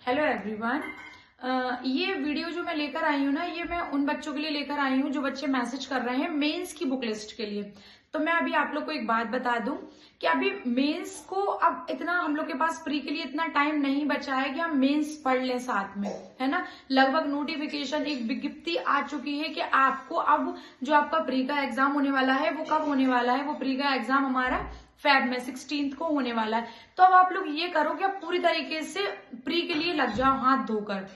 Hello everyone. ये video जो मैं लेकर आई हूँ ना, ये मैं उन बच्चों के लिए लेकर आई हूँ जो बच्चे मैसेज कर रहे हैं मेंस की बुक लिस्ट के लिए। तो मैं अभी आप लोग को एक बात बता दूं कि अभी मेंस को अब इतना हम लोग के पास प्री के लिए इतना टाइम नहीं बचा है कि हम मेंस पढ़ लें साथ में, है ना। लगभग नोटिफिकेशन एक विज्ञप्ति आ चुकी है कि आपको अब जो आपका प्री का एग्जाम होने वाला है वो कब होने वाला है। वो प्री का एग्जाम हमारा फेब में 16 को होने वाला है। तो अब आप लोग ये करो कि आप पूरी तरीके से प्री के लिए लग जाओ हाथ धोकर।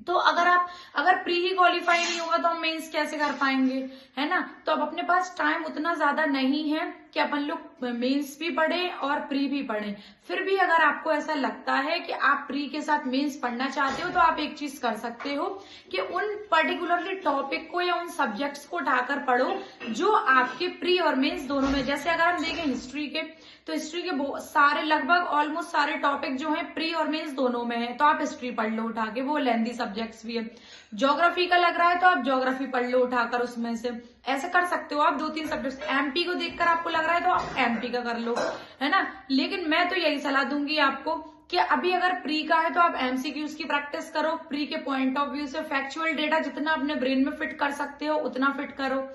तो अगर प्री ही क्वालिफाई नहीं होगा तो हम मेंस कैसे कर पाएंगे, है ना। तो अब अपने पास टाइम उतना ज्यादा नहीं है कि अपन लोग मेंस भी पढ़े और प्री भी पढ़े। फिर भी अगर आपको ऐसा लगता है कि आप प्री के साथ मेंस पढ़ना चाहते हो तो आप एक चीज कर सकते हो कि उन पर्टिकुलरली टॉपिक को या उन सब्जेक्ट्स को उठाकर पढ़ो जो आपके प्री और मेंस दोनों में। जैसे अगर हम देखें हिस्ट्री के, तो हिस्ट्री के सारे लगभग ऑलमोस्ट सारे टॉपिक जो हैं प्री और मेंस दोनों में है, तो आप हिस्ट्री पढ़ लो उठा के, वो लेंदी सब्जेक्ट्स भी है। ज्योग्राफी का लग रहा है तो आप ज्योग्राफी पढ़ लो उठाकर, उसमें से ऐसे कर सकते हो आप 2-3 सब्जेक्ट्स। एमपी को देखकर आपको लग रहा है तो आप एमपी का कर लो, है ना। लेकिन मैं तो यही सलाह दूंगी आपको कि अभी अगर प्री का है तो आप एमसीक्यूज की प्रैक्टिस करो। प्री के पॉइंट ऑफ व्यू से फैक्चुअल डेटा जितना अपने ब्रेन में फिट कर सकते हो उतना फिट करो,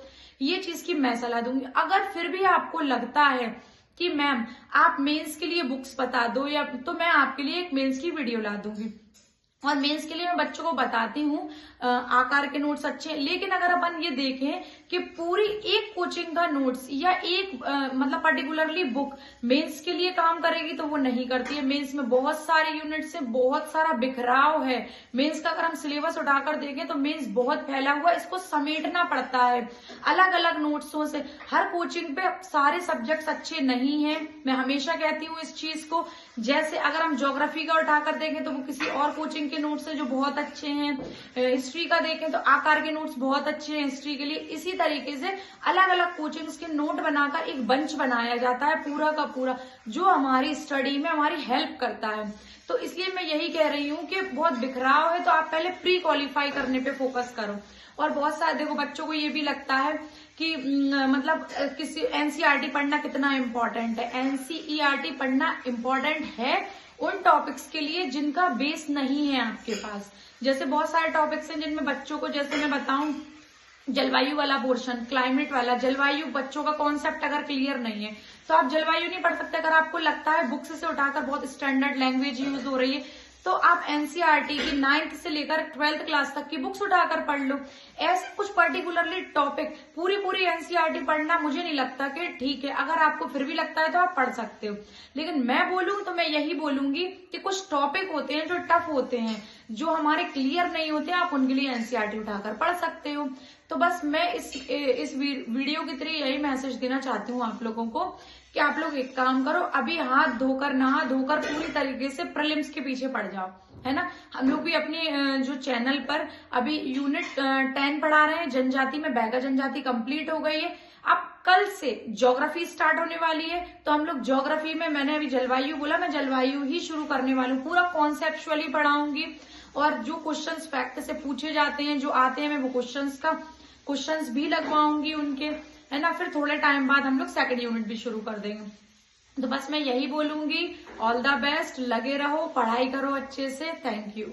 ये चीज की मैं सलाह दूंगी। अगर फिर भी आपको लगता है कि मैम आप मेंस के लिए बुक्स बता दो, या तो मैं आपके लिए एक मेंस की वीडियो ला दूंगी। और मेंस के लिए मैं बच्चों को बताती हूँ आकार के नोट्स अच्छे। लेकिन अगर अपन ये देखें कि पूरी एक कोचिंग का नोट्स या एक मतलब पर्टिकुलरली बुक मेंस के लिए काम करेगी तो वो नहीं करती है। मेंस में बहुत सारे यूनिट्स है, बहुत सारा बिखराव है। मेंस का अगर हम सिलेबस उठाकर देखें तो मेंस बहुत फैला हुआ है, इसको समेटना पड़ता है अलग अलग नोट्सों से। हर कोचिंग पे सारे सब्जेक्ट्स अच्छे नहीं है, मैं हमेशा कहती हूँ इस चीज को। जैसे अगर हम ज्योग्राफी का उठाकर देखें तो वो किसी और कोचिंग के नोट्स है जो बहुत अच्छे हैं। हिस्ट्री का देखें तो आकार के नोट्स बहुत अच्छे हैं हिस्ट्री के लिए। इसी तरीके से अलग अलग कोचिंग्स के नोट बनाकर एक बंच बनाया जाता है पूरा का पूरा, जो हमारी स्टडी में हमारी हेल्प करता है। तो इसलिए मैं यही कह रही हूँ कि बहुत बिखराव है तो आप पहले प्री क्वालिफाई करने पे फोकस करो। और बहुत सारे देखो बच्चों को ये भी लगता है कि मतलब किसी एनसीईआरटी पढ़ना कितना इम्पोर्टेंट है। एनसीईआरटी पढ़ना इम्पोर्टेंट है उन टॉपिक्स के लिए जिनका बेस नहीं है आपके पास। जैसे बहुत सारे टॉपिक्स हैं जिनमें बच्चों को, जैसे मैं बताऊं जलवायु वाला पोर्शन, क्लाइमेट वाला, जलवायु बच्चों का कॉन्सेप्ट अगर क्लियर नहीं है तो आप जलवायु नहीं पढ़ सकते। अगर आपको लगता है बुक्स से उठाकर बहुत स्टैंडर्ड लैंग्वेज यूज हो रही है तो आप एनसीईआरटी की 9th से लेकर 12th क्लास तक की बुक्स उठाकर पढ़ लो। ऐसे कुछ पर्टिकुलरली टॉपिक पूरी एनसीईआरटी पढ़ना मुझे नहीं लगता कि ठीक है। अगर आपको फिर भी लगता है तो आप पढ़ सकते हो। लेकिन मैं बोलूं तो मैं यही बोलूंगी कि कुछ टॉपिक होते हैं जो टफ होते हैं, जो हमारे क्लियर नहीं होते, आप उनके लिए एनसीईआरटी उठाकर पढ़ सकते हो। तो बस मैं इस वीडियो के थ्रू यही मैसेज देना चाहती हूँ आप लोगों को कि आप लोग एक काम करो, अभी हाथ धोकर नहा धोकर पूरी तरीके से प्रीलिम्स के पीछे पड़ जाओ, है ना। हम लोग भी अपने जो चैनल पर अभी यूनिट 10 पढ़ा रहे हैं जनजाति में। बैगा जनजाति कंप्लीट हो गई है। अब कल से ज्योग्राफी स्टार्ट होने वाली है तो हम लोग ज्योग्राफी में, मैंने अभी जलवायु बोला, मैं जलवायु ही शुरू करने वाली हूँ। पूरा कॉन्सेप्चुअली पढ़ाऊंगी और जो क्वेश्चंस फैक्ट से पूछे जाते हैं, जो आते हैं, मैं वो क्वेश्चंस भी लगवाऊंगी उनके, है ना। फिर थोड़े टाइम बाद हम लोग सेकंड यूनिट भी शुरू कर देंगे। तो बस मैं यही बोलूंगी, ऑल द बेस्ट, लगे रहो, पढ़ाई करो अच्छे से। Thank you.